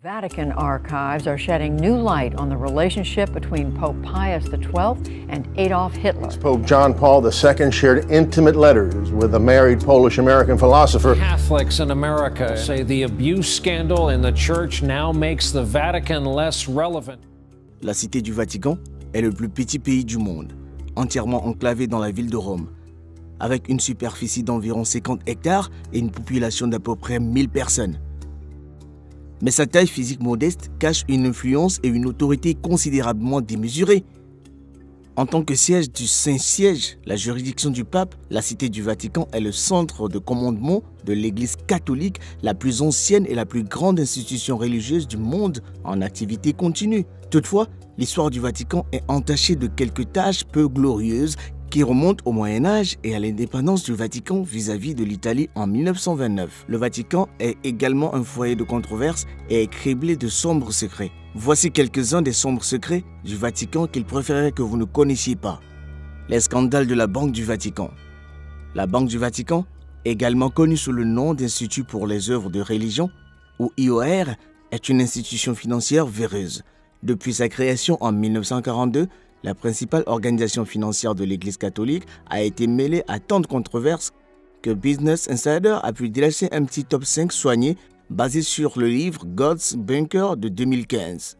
Vatican archives are shedding new light on the relationship between Pope Pius XII and Adolf Hitler. Pope John Paul II shared intimate letters with a married Polish-American philosopher. Catholics in America say the abuse scandal in the church now makes the Vatican less relevant. La Cité du Vatican est le plus petit pays du monde, entièrement enclavé dans la ville de Rome, avec une superficie d'environ 50 hectares et une population d'à peu près 1000 personnes. Mais sa taille physique modeste cache une influence et une autorité considérablement démesurées. En tant que siège du Saint-Siège, la juridiction du pape, la Cité du Vatican est le centre de commandement de l'Église catholique, la plus ancienne et la plus grande institution religieuse du monde en activité continue. Toutefois, l'histoire du Vatican est entachée de quelques tâches peu glorieuses qui remonte au Moyen-Âge et à l'indépendance du Vatican vis-à-vis de l'Italie en 1929. Le Vatican est également un foyer de controverses et est criblé de sombres secrets. Voici quelques-uns des sombres secrets du Vatican qu'il préférerait que vous ne connaissiez pas. Les scandales de la Banque du Vatican. La Banque du Vatican, également connue sous le nom d'Institut pour les œuvres de religion, ou IOR, est une institution financière véreuse. Depuis sa création en 1942, la principale organisation financière de l'Église catholique a été mêlée à tant de controverses que Business Insider a pu dresser un petit top 5 soigné basé sur le livre God's Banker de 2015.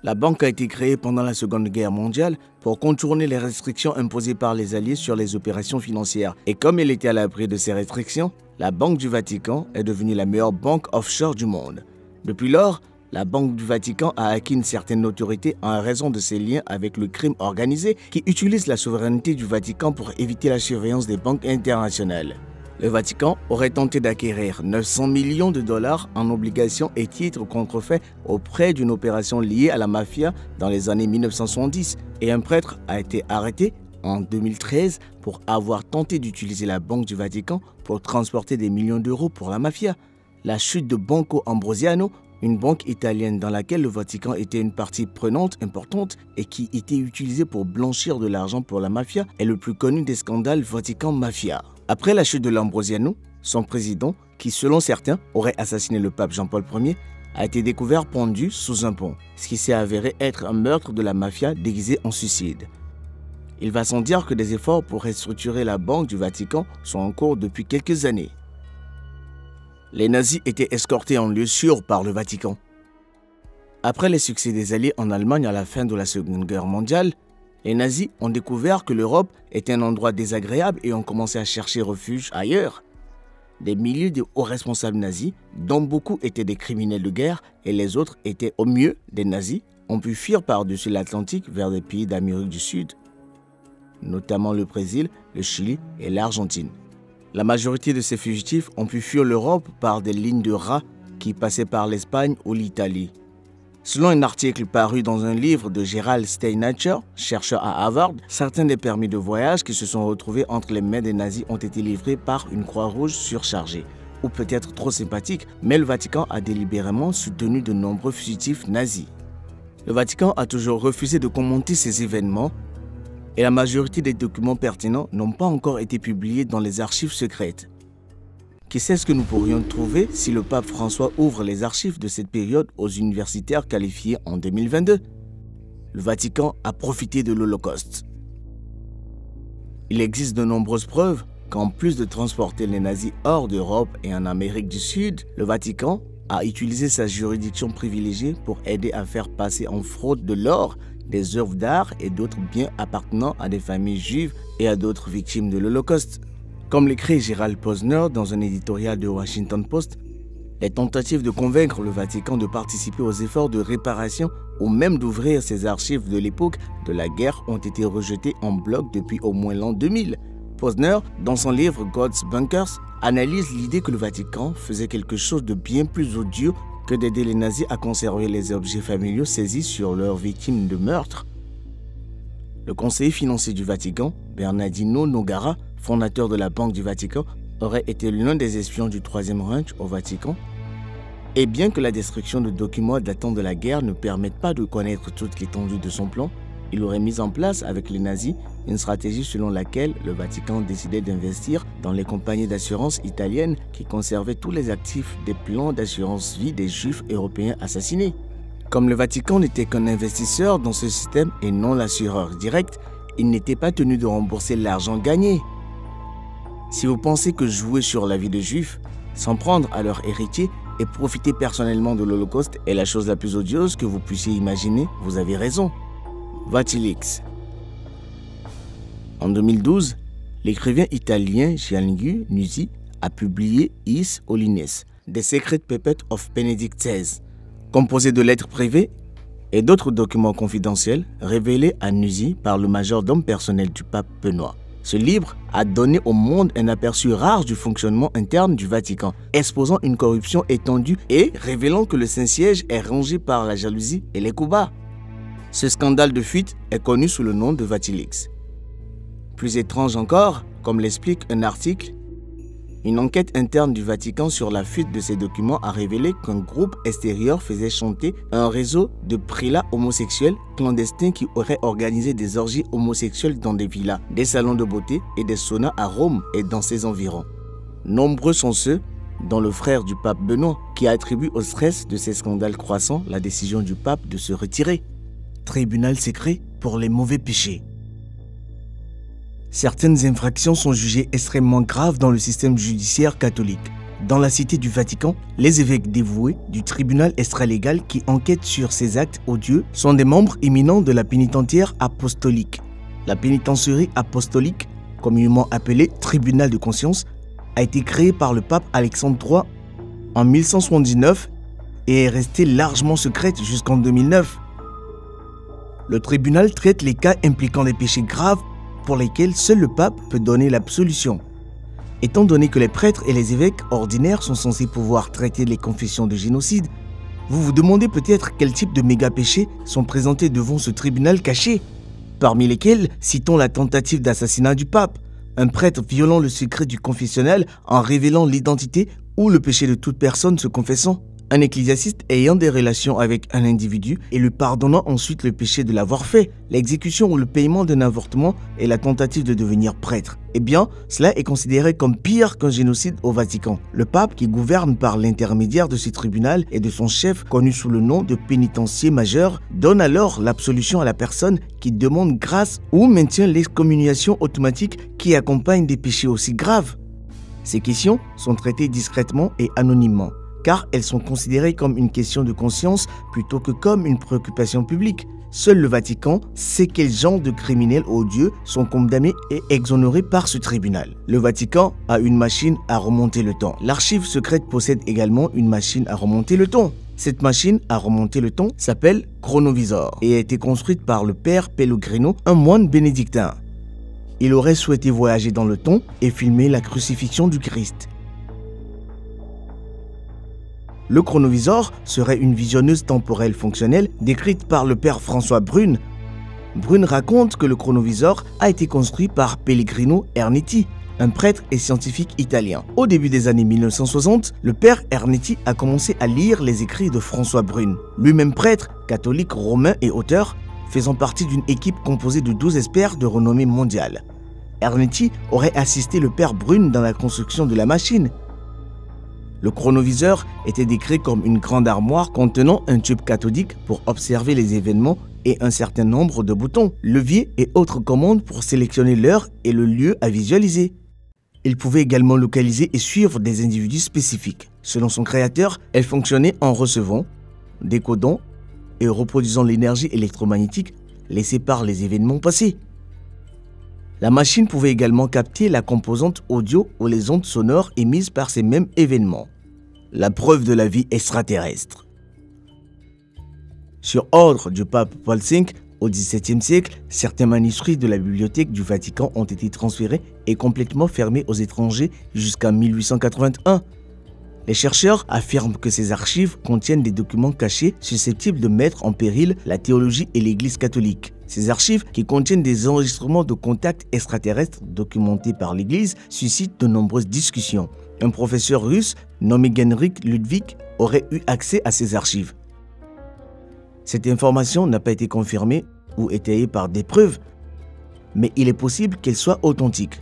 La banque a été créée pendant la Seconde Guerre mondiale pour contourner les restrictions imposées par les Alliés sur les opérations financières. Et comme elle était à l'abri de ces restrictions, la Banque du Vatican est devenue la meilleure banque offshore du monde. Depuis lors, la Banque du Vatican a acquis une certaine notoriété en raison de ses liens avec le crime organisé qui utilise la souveraineté du Vatican pour éviter la surveillance des banques internationales. Le Vatican aurait tenté d'acquérir 900 millions de dollars en obligations et titres contrefaits auprès d'une opération liée à la mafia dans les années 1970 et un prêtre a été arrêté en 2013 pour avoir tenté d'utiliser la Banque du Vatican pour transporter des millions d'euros pour la mafia. La chute de Banco Ambrosiano, une banque italienne dans laquelle le Vatican était une partie prenante importante et qui était utilisée pour blanchir de l'argent pour la mafia, est le plus connu des scandales Vatican Mafia. Après la chute de l'Ambrosiano, son président, qui selon certains aurait assassiné le pape Jean-Paul Ier, a été découvert pendu sous un pont, ce qui s'est avéré être un meurtre de la mafia déguisé en suicide. Il va sans dire que des efforts pour restructurer la Banque du Vatican sont en cours depuis quelques années. Les nazis étaient escortés en lieu sûr par le Vatican. Après les succès des Alliés en Allemagne à la fin de la Seconde Guerre mondiale, les nazis ont découvert que l'Europe était un endroit désagréable et ont commencé à chercher refuge ailleurs. Des milliers de hauts responsables nazis, dont beaucoup étaient des criminels de guerre et les autres étaient au mieux des nazis, ont pu fuir par-dessus l'Atlantique vers des pays d'Amérique du Sud, notamment le Brésil, le Chili et l'Argentine. La majorité de ces fugitifs ont pu fuir l'Europe par des lignes de rats qui passaient par l'Espagne ou l'Italie. Selon un article paru dans un livre de Gerald Steinacher, chercheur à Harvard, certains des permis de voyage qui se sont retrouvés entre les mains des nazis ont été livrés par une Croix-Rouge surchargée, ou peut-être trop sympathique, mais le Vatican a délibérément soutenu de nombreux fugitifs nazis. Le Vatican a toujours refusé de commenter ces événements et la majorité des documents pertinents n'ont pas encore été publiés dans les archives secrètes. Qui sait ce que nous pourrions trouver si le pape François ouvre les archives de cette période aux universitaires qualifiés en 2022? Le Vatican a profité de l'Holocauste. Il existe de nombreuses preuves qu'en plus de transporter les nazis hors d'Europe et en Amérique du Sud, le Vatican a utilisé sa juridiction privilégiée pour aider à faire passer en fraude de l'or, des œuvres d'art et d'autres biens appartenant à des familles juives et à d'autres victimes de l'Holocauste. Comme l'écrit Gerald Posner dans un éditorial de Washington Post, les tentatives de convaincre le Vatican de participer aux efforts de réparation ou même d'ouvrir ses archives de l'époque de la guerre ont été rejetées en bloc depuis au moins l'an 2000. Posner, dans son livre God's Bunkers, analyse l'idée que le Vatican faisait quelque chose de bien plus odieux que d'aider les nazis à conserver les objets familiaux saisis sur leurs victimes de meurtre. Le conseiller financier du Vatican, Bernardino Nogara, fondateur de la Banque du Vatican, aurait été l'un des espions du Troisième Reich au Vatican. Et bien que la destruction de documents datant de la guerre ne permette pas de connaître toute l'étendue de son plan, il aurait mis en place avec les nazis une stratégie selon laquelle le Vatican décidait d'investir dans les compagnies d'assurance italiennes qui conservaient tous les actifs des plans d'assurance vie des juifs européens assassinés. Comme le Vatican n'était qu'un investisseur dans ce système et non l'assureur direct, il n'était pas tenu de rembourser l'argent gagné. Si vous pensez que jouer sur la vie des juifs, s'en prendre à leur héritier et profiter personnellement de l'Holocauste est la chose la plus odieuse que vous puissiez imaginer, vous avez raison. Vatilix. En 2012, l'écrivain italien Gianluigi Nusi a publié Is Holiness, The Secret Puppet of Benedict XVI, composé de lettres privées et d'autres documents confidentiels révélés à Nusi par le majordome personnel du pape Benoît. Ce livre a donné au monde un aperçu rare du fonctionnement interne du Vatican, exposant une corruption étendue et révélant que le Saint-Siège est rongé par la jalousie et les coups bas. Ce scandale de fuite est connu sous le nom de Vatilix. Plus étrange encore, comme l'explique un article, une enquête interne du Vatican sur la fuite de ces documents a révélé qu'un groupe extérieur faisait chanter un réseau de prélats homosexuels clandestins qui auraient organisé des orgies homosexuelles dans des villas, des salons de beauté et des saunas à Rome et dans ses environs. Nombreux sont ceux, dont le frère du pape Benoît, qui attribue au stress de ces scandales croissants la décision du pape de se retirer. Tribunal secret pour les mauvais péchés. Certaines infractions sont jugées extrêmement graves dans le système judiciaire catholique. Dans la cité du Vatican, les évêques dévoués du tribunal extralégal qui enquêtent sur ces actes odieux sont des membres éminents de la pénitentiaire apostolique. La pénitentiaire apostolique, communément appelée tribunal de conscience, a été créée par le pape Alexandre III en 1179 et est restée largement secrète jusqu'en 2009. Le tribunal traite les cas impliquant des péchés graves pour lesquels seul le pape peut donner l'absolution. Étant donné que les prêtres et les évêques ordinaires sont censés pouvoir traiter les confessions de génocide, vous vous demandez peut-être quel type de méga-péchés sont présentés devant ce tribunal caché, parmi lesquels citons la tentative d'assassinat du pape, un prêtre violant le secret du confessionnal en révélant l'identité ou le péché de toute personne se confessant, un ecclésiaste ayant des relations avec un individu et lui pardonnant ensuite le péché de l'avoir fait, l'exécution ou le paiement d'un avortement et la tentative de devenir prêtre. Eh bien, cela est considéré comme pire qu'un génocide au Vatican. Le pape, qui gouverne par l'intermédiaire de ce tribunal et de son chef connu sous le nom de pénitencier majeur, donne alors l'absolution à la personne qui demande grâce ou maintient l'excommunication automatique qui accompagne des péchés aussi graves. Ces questions sont traitées discrètement et anonymement, car elles sont considérées comme une question de conscience plutôt que comme une préoccupation publique. Seul le Vatican sait quel genre de criminels odieux sont condamnés et exonérés par ce tribunal. Le Vatican a une machine à remonter le temps. L'archive secrète possède également une machine à remonter le temps. Cette machine à remonter le temps s'appelle Chronovisor et a été construite par le père Pellegrino, un moine bénédictin. Il aurait souhaité voyager dans le temps et filmer la crucifixion du Christ. Le chronovisor serait une visionneuse temporelle fonctionnelle décrite par le père François Brune. Brune raconte que le chronovisor a été construit par Pellegrino Ernetti, un prêtre et scientifique italien. Au début des années 1960, le père Ernetti a commencé à lire les écrits de François Brune, lui-même prêtre, catholique romain et auteur, faisant partie d'une équipe composée de 12 experts de renommée mondiale. Ernetti aurait assisté le père Brune dans la construction de la machine. Le chronoviseur était décrit comme une grande armoire contenant un tube cathodique pour observer les événements et un certain nombre de boutons, leviers et autres commandes pour sélectionner l'heure et le lieu à visualiser. Il pouvait également localiser et suivre des individus spécifiques. Selon son créateur, elle fonctionnait en recevant, décodant et reproduisant l'énergie électromagnétique laissée par les événements passés. La machine pouvait également capter la composante audio ou les ondes sonores émises par ces mêmes événements. La preuve de la vie extraterrestre. Sur ordre du pape Paul V, au XVIIe siècle, certains manuscrits de la bibliothèque du Vatican ont été transférés et complètement fermés aux étrangers jusqu'à 1881. Les chercheurs affirment que ces archives contiennent des documents cachés susceptibles de mettre en péril la théologie et l'Église catholique. Ces archives, qui contiennent des enregistrements de contacts extraterrestres documentés par l'Église, suscitent de nombreuses discussions. Un professeur russe nommé Genrikh Ludwig aurait eu accès à ces archives. Cette information n'a pas été confirmée, ou étayées par des preuves, mais il est possible qu'elles soient authentiques.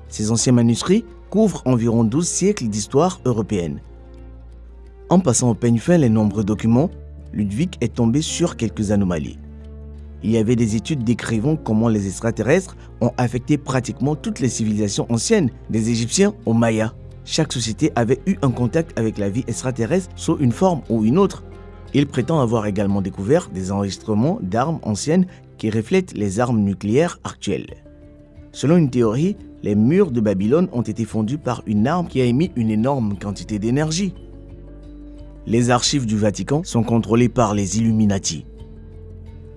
Ces anciens manuscrits couvrent environ 12 siècles d'histoire européenne. En passant au peigne fin les nombreux documents, Ludwig est tombé sur quelques anomalies. Il y avait des études décrivant comment les extraterrestres ont affecté pratiquement toutes les civilisations anciennes, des Égyptiens aux Mayas. Chaque société avait eu un contact avec la vie extraterrestre sous une forme ou une autre. Il prétend avoir également découvert des enregistrements d'armes anciennes qui reflètent les armes nucléaires actuelles. Selon une théorie, les murs de Babylone ont été fondus par une arme qui a émis une énorme quantité d'énergie. Les archives du Vatican sont contrôlées par les Illuminati.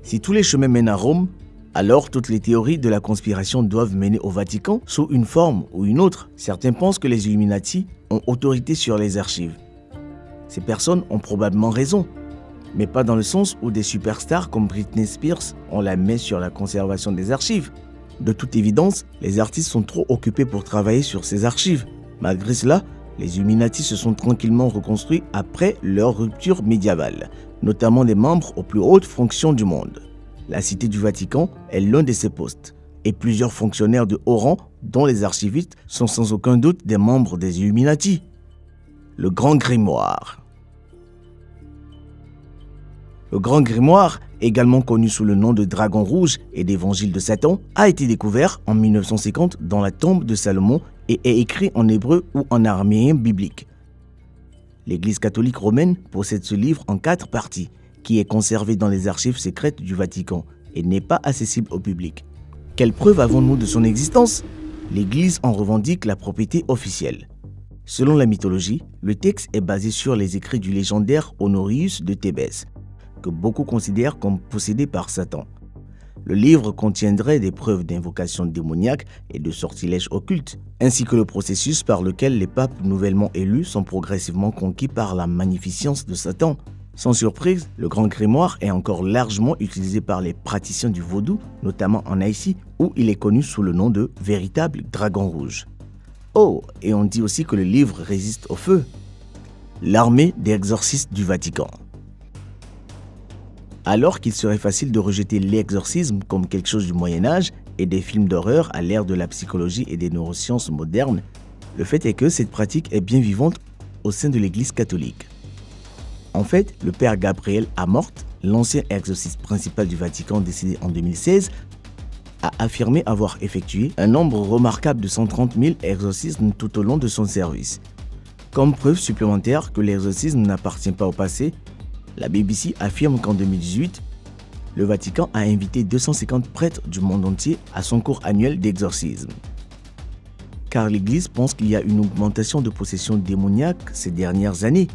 Si tous les chemins mènent à Rome, alors toutes les théories de la conspiration doivent mener au Vatican sous une forme ou une autre. Certains pensent que les Illuminati ont autorité sur les archives. Ces personnes ont probablement raison, mais pas dans le sens où des superstars comme Britney Spears ont la main sur la conservation des archives. De toute évidence, les artistes sont trop occupés pour travailler sur ces archives. Malgré cela, les Illuminati se sont tranquillement reconstruits après leur rupture médiévale, notamment des membres aux plus hautes fonctions du monde. La Cité du Vatican est l'un de ces postes, et plusieurs fonctionnaires de haut rang, dont les archivistes, sont sans aucun doute des membres des Illuminati. Le Grand Grimoire. Le Grand Grimoire, également connu sous le nom de Dragon Rouge et d'Évangile de Satan, a été découvert en 1950 dans la tombe de Salomon et est écrit en hébreu ou en araméen biblique. L'Église catholique romaine possède ce livre en 4 parties, qui est conservé dans les archives secrètes du Vatican et n'est pas accessible au public. Quelle preuve avons-nous de son existence? L'Église en revendique la propriété officielle. Selon la mythologie, le texte est basé sur les écrits du légendaire Honorius de Thébès, que beaucoup considèrent comme possédé par Satan. Le livre contiendrait des preuves d'invocation démoniaque et de sortilèges occultes, ainsi que le processus par lequel les papes nouvellement élus sont progressivement conquis par la magnificence de Satan. Sans surprise, le Grand Grimoire est encore largement utilisé par les praticiens du vaudou, notamment en Haïti, où il est connu sous le nom de véritable Dragon Rouge. Oh, et on dit aussi que le livre résiste au feu. L'armée des exorcistes du Vatican. Alors qu'il serait facile de rejeter l'exorcisme comme quelque chose du Moyen-Âge et des films d'horreur à l'ère de la psychologie et des neurosciences modernes, le fait est que cette pratique est bien vivante au sein de l'Église catholique. En fait, le père Gabriel Amort, l'ancien exorciste principal du Vatican décédé en 2016, a affirmé avoir effectué un nombre remarquable de 130 000 exorcismes tout au long de son service. Comme preuve supplémentaire que l'exorcisme n'appartient pas au passé, la BBC affirme qu'en 2018, le Vatican a invité 250 prêtres du monde entier à son cours annuel d'exorcisme. Car l'Église pense qu'il y a une augmentation de possession démoniaque ces dernières années.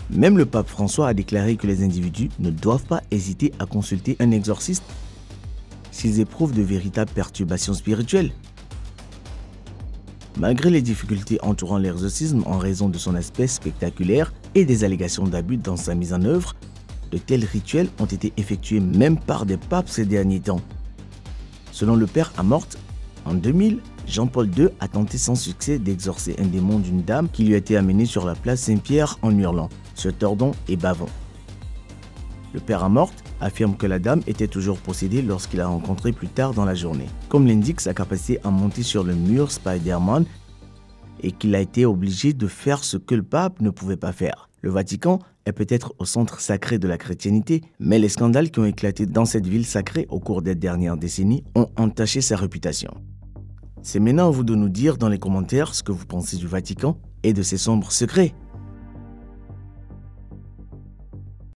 Même le pape François a déclaré que les individus ne doivent pas hésiter à consulter un exorciste s'ils éprouvent de véritables perturbations spirituelles. Malgré les difficultés entourant l'exorcisme en raison de son aspect spectaculaire et des allégations d'abus dans sa mise en œuvre, de tels rituels ont été effectués même par des papes ces derniers temps. Selon le père Amort, en 2000, Jean-Paul II a tenté sans succès d'exorcer un démon d'une dame qui lui a été amenée sur la place Saint-Pierre en hurlant, se tordant et bavant. Le père Amort affirme que la dame était toujours possédée lorsqu'il l'a rencontrée plus tard dans la journée, comme l'indique sa capacité à monter sur le mur Spider-Man et qu'il a été obligé de faire ce que le pape ne pouvait pas faire. Le Vatican est peut-être au centre sacré de la chrétienté, mais les scandales qui ont éclaté dans cette ville sacrée au cours des dernières décennies ont entaché sa réputation. C'est maintenant à vous de nous dire dans les commentaires ce que vous pensez du Vatican et de ses sombres secrets.